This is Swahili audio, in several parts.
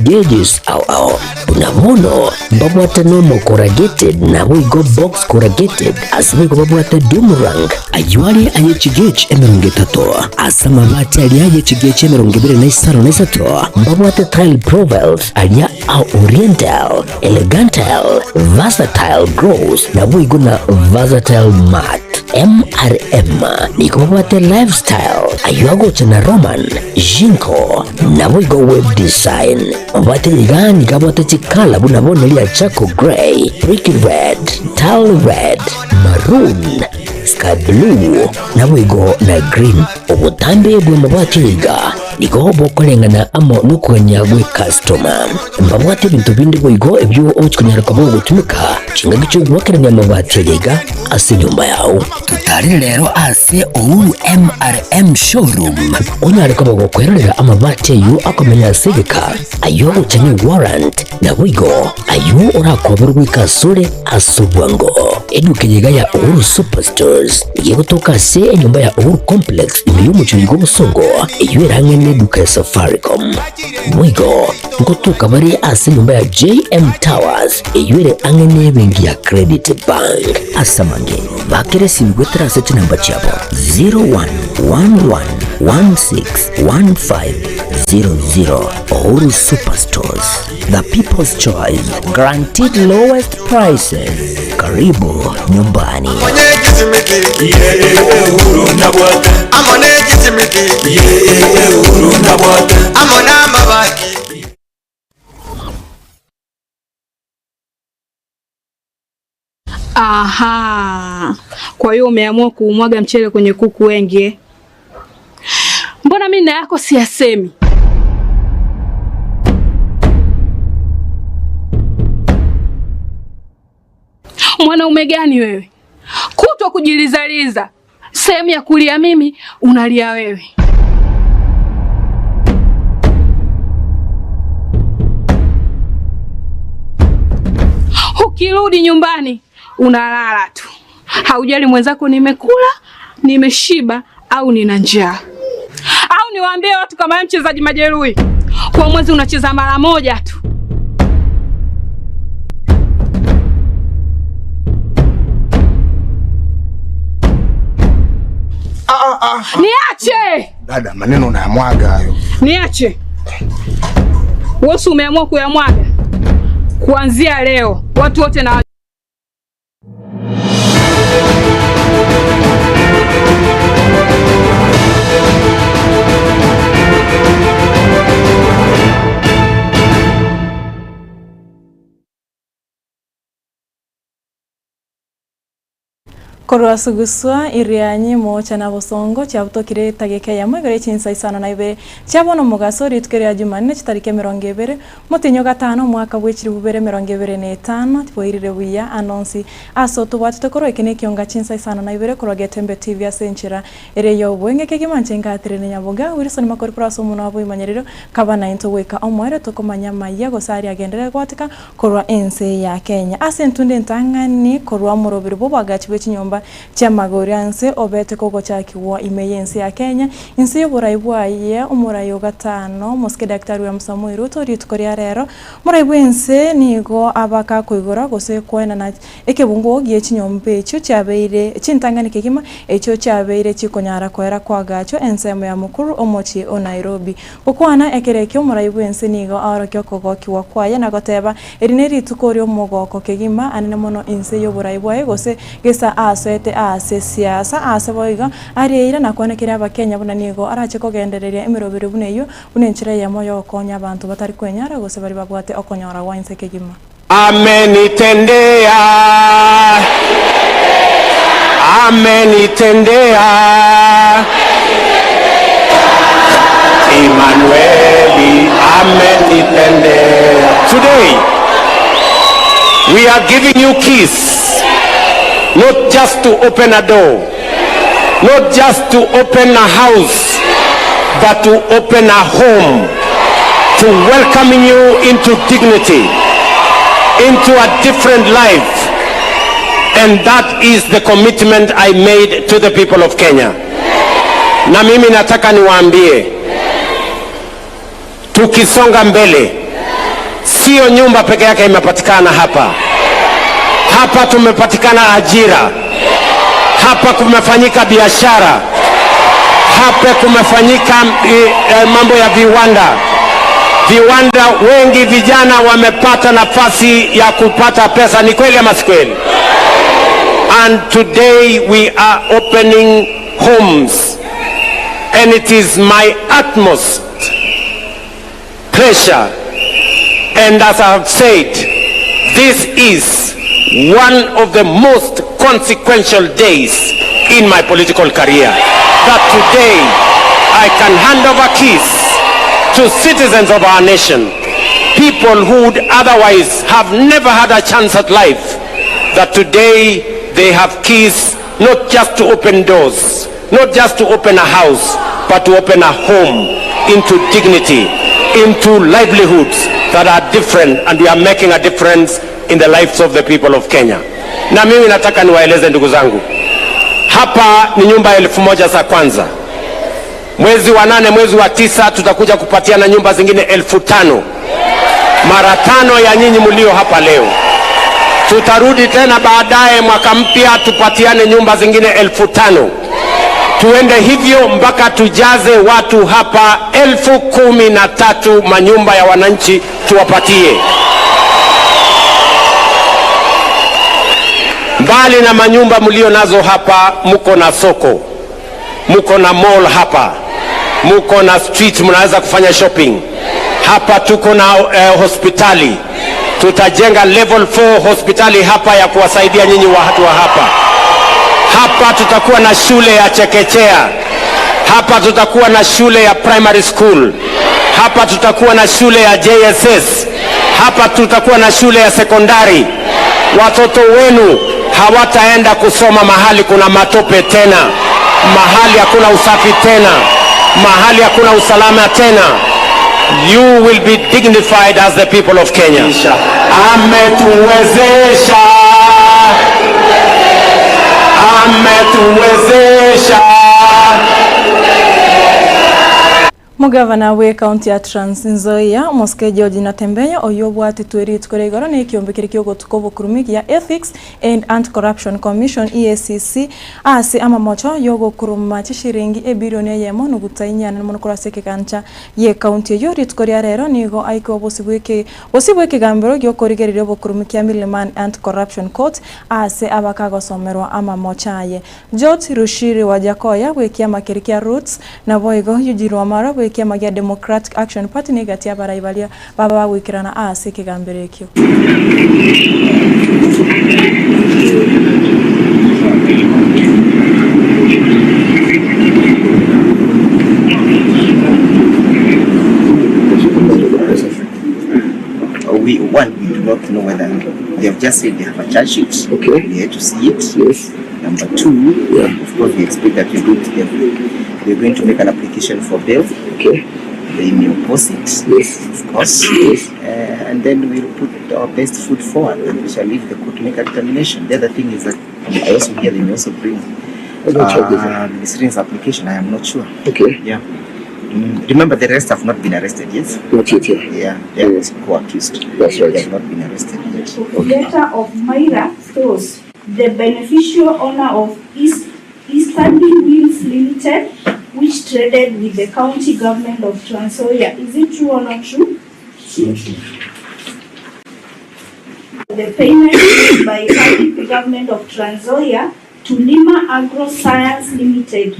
gauges au unamono mbabwata normal corrugated na wigo box corrugated asimigo babwata dumrang ayuali ayechigech emerungetato asama bati ali ayechigech emerungebire na Isano na Isato mbabwata tile profiles alia au oriental elegantal versatile grows na wigo na versatile mat MRM ni kubabwate lifestyle ayuago chana Roman Jinko na wigo web design mbate ligani kabwate chikala bunabone lia chako grey brick red tile red maroon sky blue na wigo na green ubutambe bwe mbabwate liga niko bokolengana amo nukonyagwe customer mbabwate bintu bindi wigo ebyo ochikunyara kabo gutumika chingagicho gwakeranya mabwate liga ase nyumba yao tutari rero ase ouru MRM showroom onyare kabo gukwerera amabate yu akomenya sigika ayo uchanye warrant na wigo ayo urakoberwa ikasure asubwango edukejega ya Uhuru Superstores yegotoka se enyumba ya Uhuru Complex imeyumuchuri gobusongo iyo erangene duka ya Safaricom wigo ngotoka bari ase nyumba ya JM Towers iyo ere angene bengi ya Credit Bank asamange bakere simgwetera seti namba chabo 0111161500 Uhuru Superstores, the people's choice, guaranteed lowest prices. Karibu nyumbani. Aha, kwa hiyo umeamua kuumwaga mchele kwenye kuku wengi. Mbona mimi na yako siyasemi? Mwanaume gani wewe? Kutwa kujilizaliza. Sehemu ya kulia mimi, unalia wewe. Ukirudi nyumbani, unalala tu. Haujali mwenzako nimekula, nimeshiba au nina njaa. Au niwaambie watu kama wewe mchezaji majeruhi. Kwa mwezi unacheza mara moja tu. Niache! Dada, maneno unayamwaga hayo. Niache. Wewe umeamua kuyamwaga. Kuanzia leo, watu wote na Korwa suguswa irianyi mocha na bosongo cyabutokire tageke yamwe gare Chinsa Isano na Ibere cyabono mugaso ritkere ya Jumanne kitarike 20 mutinyo gatano mwaka bw'ekiri bubere 2025 twoirire buya anonsi aso tubate korwa ikene Ekeonga Chinsa Isano na Ibere korwa Getembe TV asenchira ere yo bwenge kegimanche ngatirene Nyaboga Wilson makori praso muno abo imanyerero kabana into weka omwere tokomanya maya gosari agendere gwatika korwa ense ya Kenya asentunde ntangani korwa murobiro bobagachi bw'ekinyomba chamagorianse obete koko chakiwa imeyense ya Kenya insi yoburayibwaye umurayo gatano muske daktari wa Samuel Ruto ritkoria rero murayibwense nigo abaka kuigora gose kwena na ekebungo giye chinyombe cyo cyabeire chintangani kigima echo cyabeire chikonyara kwera kwagacho ensemo ya mukuru omochi o Nairobi okwana ekerekyo murayibwense nigo arokyo koko kiwa kwaye nagoteba erineri tukorio mogoko kigima anene mono insi yoburayibwaye gose gesa asete ase siasa ase boiga arieira nakwanekera abakenya buna nigo arache kogendereria emirobere buneyo bunenchira yamoyo konya abantu batari kwenyara gose bari babwate okonyora wainse kegima amenitendea Emmanuel amenitendea. Today we are giving you keys. Not just to open a door, not just to open a house, but to open a home, to welcoming you into dignity, into a different life. And that is the commitment I made to the people of Kenya. Na mimi nataka niwaambie, tukisonga mbele, Sio nyumba peke yake imepatikana hapa. Hapa tumepatikana ajira. Hapa kumefanyika biashara. Hapa kumefanyika mambo ya viwanda. Viwanda wengi vijana wamepata nafasi ya kupata pesa. Ni kweli ama si kweli? And today we are opening homes. And it is my utmost pleasure. And as I have said, this is one of the most consequential days in my political career. That today I can hand over keys to citizens of our nation, people who would otherwise have never had a chance at life, that today they have keys not just to open doors, not just to open a house, but to open a home into dignity, into livelihoods that are different, and we are making a difference in the lives of the people of Kenya. Na mimi nataka niwaeleze ndugu zangu, hapa ni nyumba 1000 za kwanza. Mwezi wa 8, mwezi wa 9 tutakuja kupatiana nyumba zingine 5000. Mara 5 ya nyinyi mlio hapa leo. Tutarudi tena baadaye mwaka mpya tupatiane nyumba zingine 5000. Tuende hivyo mpaka tujaze watu hapa 13,000 manyumba ya wananchi tuwapatie. Mbali na manyumba mlio nazo hapa, muko na soko, muko na mall hapa, muko na street mnaweza kufanya shopping. Hapa tuko na hospitali. Tutajenga level 4 hospitali hapa ya kuwasaidia nyinyi watu wa hapa. Hapa tutakuwa na shule ya chekechea. Hapa tutakuwa na shule ya primary school. Hapa tutakuwa na shule ya JSS. Hapa tutakuwa na shule ya sekondari. Watoto wenu hawataenda kusoma mahali kuna matope tena, mahali hakuna usafi tena, mahali hakuna usalama tena. You will be dignified as the people of Kenya. Ametuwezesha. Ametuwezesha. Mugavana we county ya Trans Nzoia Moske George Natembeya oyobwati tweri tkoregoro ne kiombekere kyogo tukobo kurumiki ya Ethics and Anti-Corruption Commission EACC ase amamocho yogo kuruma chishiringi ebilioni yemo nugutainyana monokora seke kancha ye county yo ritkoria rero nigo aiko bosibweke gambero gyo korigerero bokurumiki ya Miliman Anti-Corruption Court ase abakago somerwa amamocha ye George Rushiri wajakoya wekia makirikia roots na boigo yujirwa mara kia magia Democratic Action Party negatia baraibalia baba wikirana ase kigambere kyo. We do not know whether they have just said they have a charge sheet. Okay. We have to see it. Yes. Number 2, of course, we expect that we're going to make an application for bail. Okay. They may oppose it. Yes. Of course. Yes. And then we'll put our best foot forward, and we shall leave the court to make a determination. The other thing is that I also hear they may also bring miscellaneous application. I am not sure. Okay. Yeah. Remember, the rest have not been arrested yet. Not yet. Yeah. They are also co-accused. That's right. They have not been arrested yet. Letter of Myra stores. The beneficial owner of Easterly Wheels Limited, which traded with the county government of Trans Nzoia. Is it true or not true? Not true. The payment made by county government of Trans Nzoia to Lima Agro Science Limited,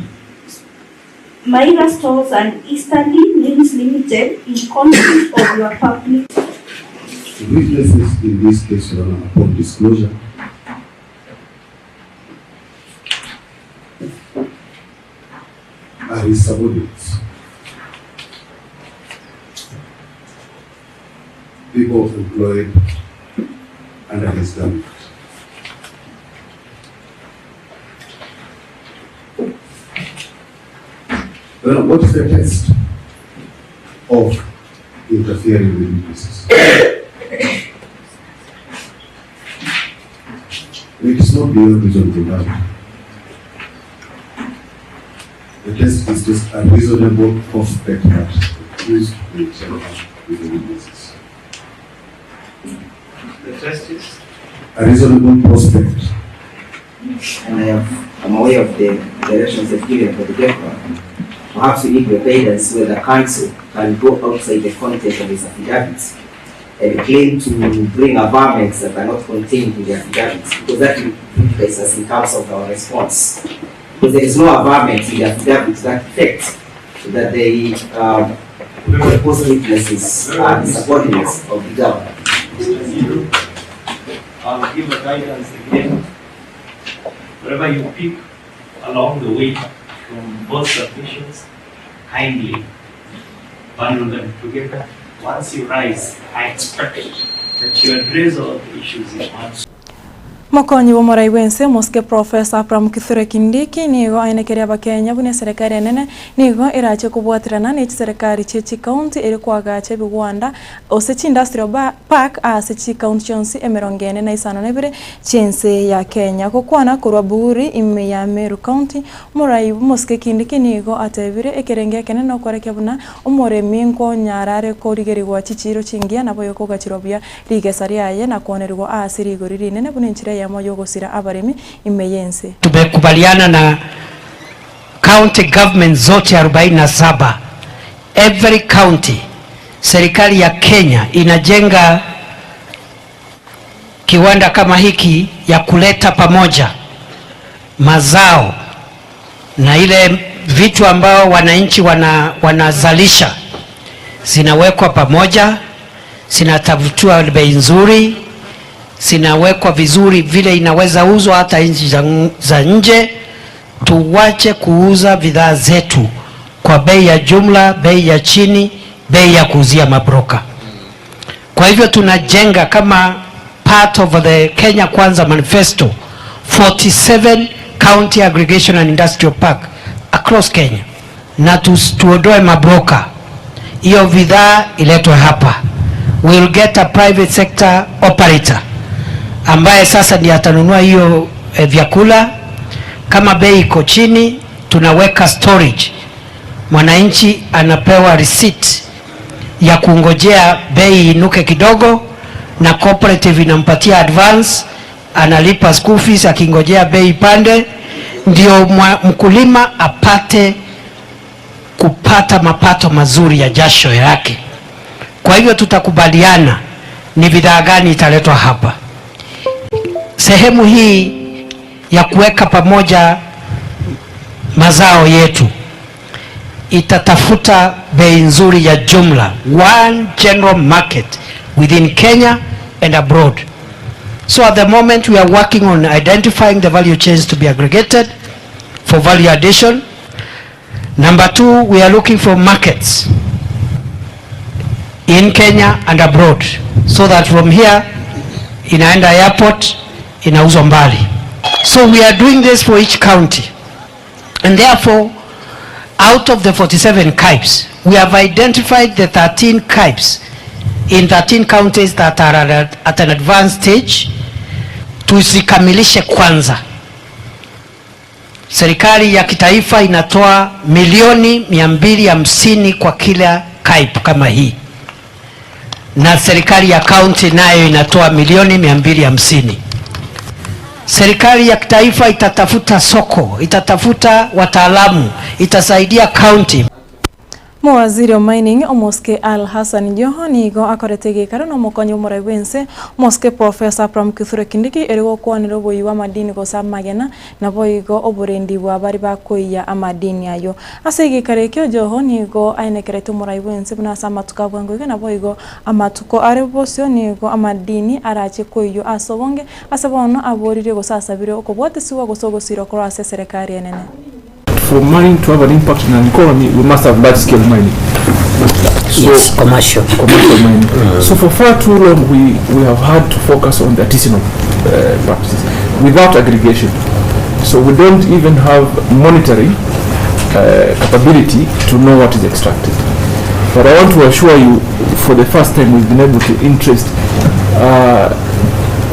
Myra Stores and Easterly Wheels Limited in conflict of your public. The witnesses in this case, Your Honor, upon disclosure, are his subordinates. People employed under his government. Well, what is the test of interfering with witnesses? It is not beyond reasonable doubt. The test is just a reasonable prospect that accused will interact with the witnesses. a reasonable prospect. And I'm aware of the directions they've given for the paper. Perhaps we need your guidance whether the council can go outside the content of his affidavits and claim to bring averments that are not contained in the affidavits, because that will place us in terms of our response. Because there is no averment in the affidavits that effect that the proposed witnesses are subordinates of the government. I'll give a guidance again. Wherever you pick along the way from both submissions, kindly bundle them together. Once you rise, I expect that you address all the issues in one. Mokonyi wa morai wense moske Professor Abraham Kithure Kindiki nigo ainekeria bakenya bune serikali nene nigo irache kubwatirana ni serikali chechi county iri kwagache bigwanda osechi industrial park asechi county chonsi emerongene na Isano na Ibere Chinsa ya Kenya kokwana kurwa buri ime ya Meru county morai moske Kindiki nigo atebire ekerenge kene no koreke buna omore minko nyarare korigerigwa chichiro chingia nabo yoko gachirobia rigesariaye na konerwa asiri goriri nene bune nchire ya moyo gosira abaremi imeyense. Tumekubaliana na county government zote 47. Every county serikali ya Kenya inajenga kiwanda kama hiki ya kuleta pamoja mazao na ile vitu ambao wananchi wanazalisha zinawekwa pamoja, zinatafutiwa bei nzuri, sinawekwa vizuri vile inaweza uzwa hata nchi za nje. Tuwache kuuza bidhaa zetu kwa bei ya jumla, bei ya chini, bei ya kuuzia mabroka. Kwa hivyo tunajenga kama part of the Kenya Kwanza Manifesto 47 county aggregation and industrial park across Kenya, na tuondoe mabroka. Hiyo bidhaa iletwe hapa. We'll get a private sector operator ambaye sasa ndiye atanunua hiyo vyakula. Kama bei iko chini, tunaweka storage. Mwananchi anapewa receipt ya kungojea bei inuke kidogo, na cooperative inampatia advance, analipa school fees akingojea bei pande, ndio mkulima apate kupata mapato mazuri ya jasho yake. Kwa hivyo tutakubaliana ni bidhaa gani italetwa hapa. Sehemu hii ya kuweka pamoja mazao yetu itatafuta bei nzuri ya jumla, one general market within Kenya and abroad. So at the moment we are working on identifying the value chains to be aggregated for value addition. Number 2, we are looking for markets in Kenya and abroad, so that from here inaenda airport, inauzwa mbali. So we are doing this for each county, and therefore out of the 47 KIPES, we have identified the 13 KIPES in 13 counties that are at an advanced stage. Tuzikamilishe kwanza. Serikali ya kitaifa inatoa milioni 250 kwa kila KIPE kama hii, na serikali ya county nayo inatoa milioni 250. Serikali ya kitaifa itatafuta soko, itatafuta wataalamu, itasaidia county. Mawaziri wa mining omoske Al Hassan Joho nigo akorete no mokonyi morai wense moske Professor Abraham Kithure Kindiki erigo kwaniro boyiwa madini go samagena na boyigo oburendi bwa bari bakoya amadini ayo asegekare kyo Joho nigo ainekerete morai wense buna samatuka bwango na boyigo amatuko arebosyo nigo amadini arache koyo asobonge asabono aborire go sasabire okobwate siwa go sogosiro kora serikali enene. For mining to have an impact in an economy, we must have large-scale mining. So yes, commercial mining. So for far too long, we have had to focus on the artisanal practices without aggregation. So we don't even have monetary capability to know what is extracted. But I want to assure you, for the first time, we've been able to interest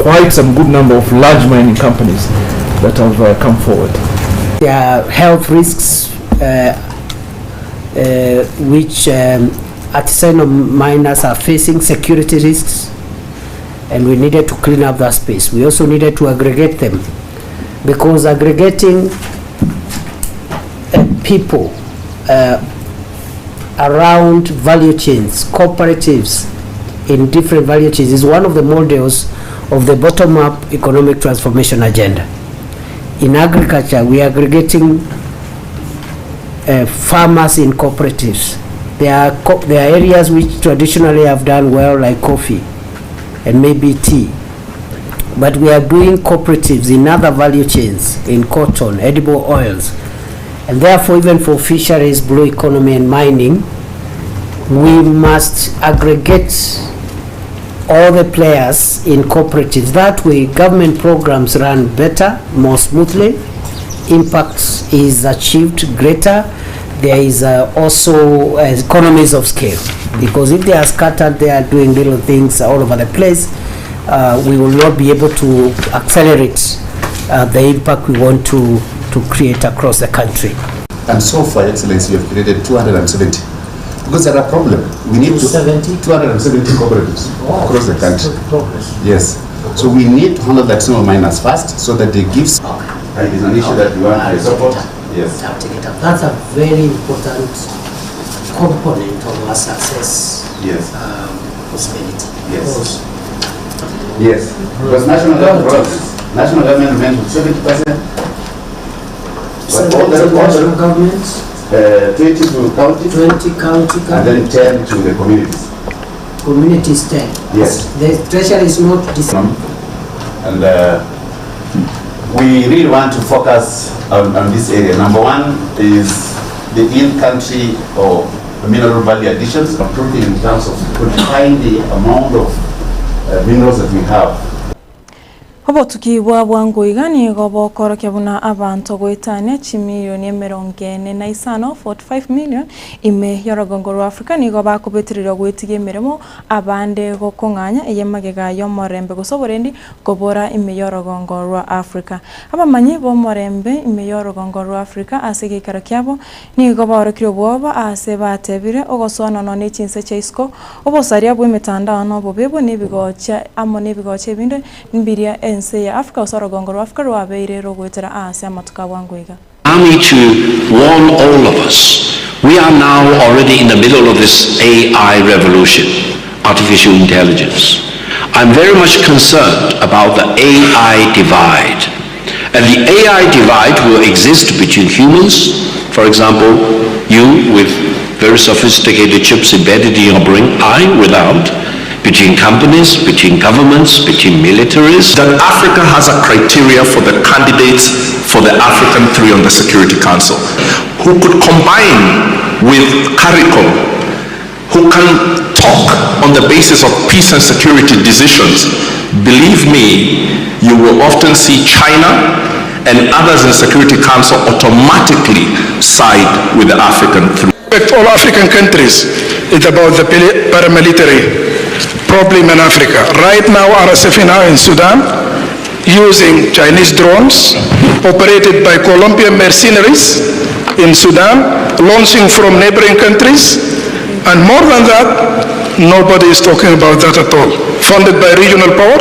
quite some good number of large mining companies that have come forward. There are health risks which artisanal miners are facing, security risks, and we needed to clean up that space. We also needed to aggregate them, because aggregating people around value chains, cooperatives in different value chains, is one of the models of the bottom-up economic transformation agenda. In agriculture, we are aggregating farmers in cooperatives. There are areas which traditionally have done well, like coffee and maybe tea, but we are doing cooperatives in other value chains, in cotton, edible oils, and therefore even for fisheries, blue economy and mining, we must aggregate all the players in cooperatives. That way government programs run better, more smoothly, impact is achieved greater. There is also economies of scale, because if they are scattered, they are doing little things all over the place, we will not be able to accelerate the impact we want to create across the country. And so far, Excellency, you have created 270. Because there are problems. We need 270 cooperatives across the country. Yes. So we need to handle the artisanal miners first, so that they give. It is an issue that we want to support. Yes. That's a very important component of our success. Yes. Possibility. Yes. Yes. Because national government remains with 70%. But all the national governments, 20 to county, 20 county, and then 10 to the communities. Communities 10. Yes. The treasury is not decided. And we really want to focus on this area. Number one is the in-country or mineral value additions, improving in terms of quantifying the amount of minerals that we have. Hobo tukibwa bwanguiga ni gobo korokia buna abantu gwitania chimilioni 40 Isano 45 million ime yorogongo rwa Afrika ni goba kubetiriro gwitigie mirimo abande gokonganya eyemagega yo morembe gusoborendi gobora ime yorogongo rwa Afrika abamanyi bo morembe ime yorogongo rwa Afrika asige karakiabo ni goba orokiro bwoba ase batebire ogosona no ni Chinsa chaisko obosaria bwe mitandao no bobebo ni bigocha amo ni bigocha binde nbiria ense ya Afrika usorogongo rwa Afrika rwabeire rogwetera ase amatuka bwanguiga. Allow me to warn all of us. We are now already in the middle of this AI revolution, artificial intelligence. I'm very much concerned about the AI divide. And the AI divide will exist between humans, for example, you with very sophisticated chips embedded in your brain, I without, between companies, between governments, between militaries. That Africa has a criteria for the candidates for the African Three on the Security Council, who could combine with CARICOM, who can talk on the basis of peace and security decisions. Believe me, you will often see China and others in the Security Council automatically side with the African Three. All African countries, it's about the paramilitary problem in Africa. Right now, RSF in Sudan, using Chinese drones, operated by Colombian mercenaries in Sudan, launching from neighboring countries, and more than that, nobody is talking about that at all. Funded by regional power,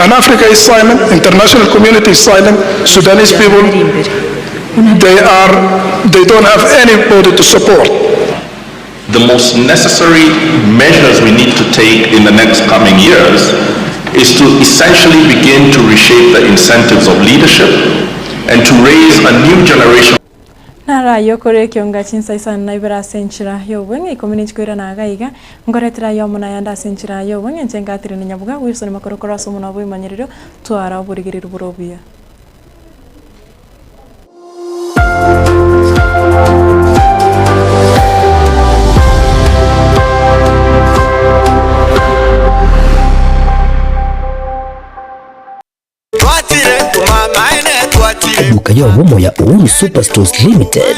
and Africa is silent, international community is silent, Sudanese people, they don't have anybody to support. The most necessary measures we need to take in the next coming years is to essentially begin to reshape the incentives of leadership and to raise a new generation. Nara yokore Ekeonga Chinsa Isano na Ibere senchira yo wenge community kwira na gaiga ngoretera yo muna yanda senchira yo wenge njengatire ni Nyaboga Wilson makorokora so muna bwo imanyiriro twara burigirira burobia. eduka yobomo ya Uhuru Superstores Limited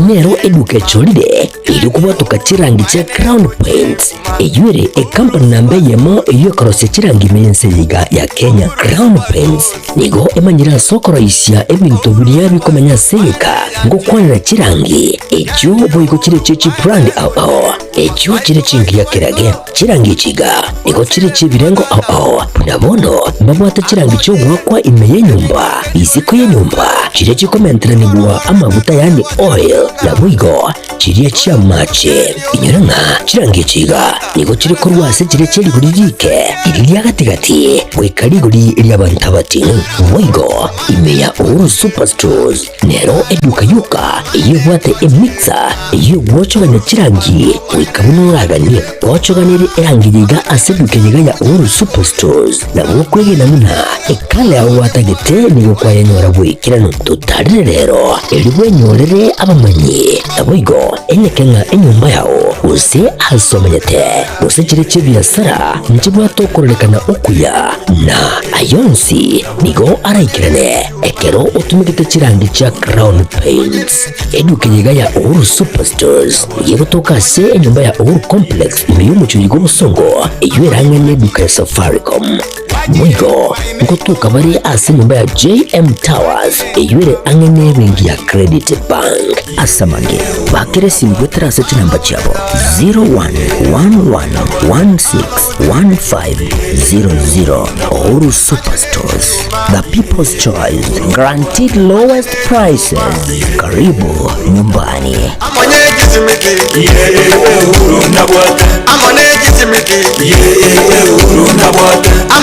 nero eduka cholide ili kubatuka chirangi cha Crown Paints eyure company nambe yemo iyo korose chirangi mense yiga ya Kenya. Crown Paints nigo emanyira soko raisia ebintu biriya bikomanya seka ngo kwanira chirangi ejo boyiko chire chichi brand ao ejo chire chingi ya kirage chirangi chiga nigo chire chibirengo ao nabono babwata chirangi cyo gwakwa imeye nyumba iziko ya nyumba chire chikomentera nigwa amavuta yani oil na bwigo chire chia mache inyoranga chirangi chiga nigo chire korwase chire cheli guririke iriya gatigati wekariguri lyabantabati bwigo imeya Uhuru Superstores nero eduka yuka iyo bwate emixer iyo wochoganya chirangi wikabunuraganye wochoganire erangiriga aseduke yiga ya Uhuru Superstores na bukwege namuna ekale aho watagete nigo kwa yanyora bwikirano tutarire rero elibwe nyorere abamanyi nabwigo enyekenga enyumba yao use asomanyete use chire chibiasara nchibwato korolekana okuya na ayonsi nigo araikirane ekero utumikite chirangi cha Crown Paints eduka yiga ya Uhuru Superstores yego tokase enyumba ya Uhuru Complex imiyumucho yigo busongo iyoeranga neduka ya Safaricom mwigo ngotuka bari ase nyumba ya JM Towers iyoere angene bengi ya Credit Bank asamange bakere simbwetera seti namba chabo 0111161500. Uhuru Superstores, the people's choice, guaranteed lowest prices. Karibu nyumbani. Uhuru na bwata.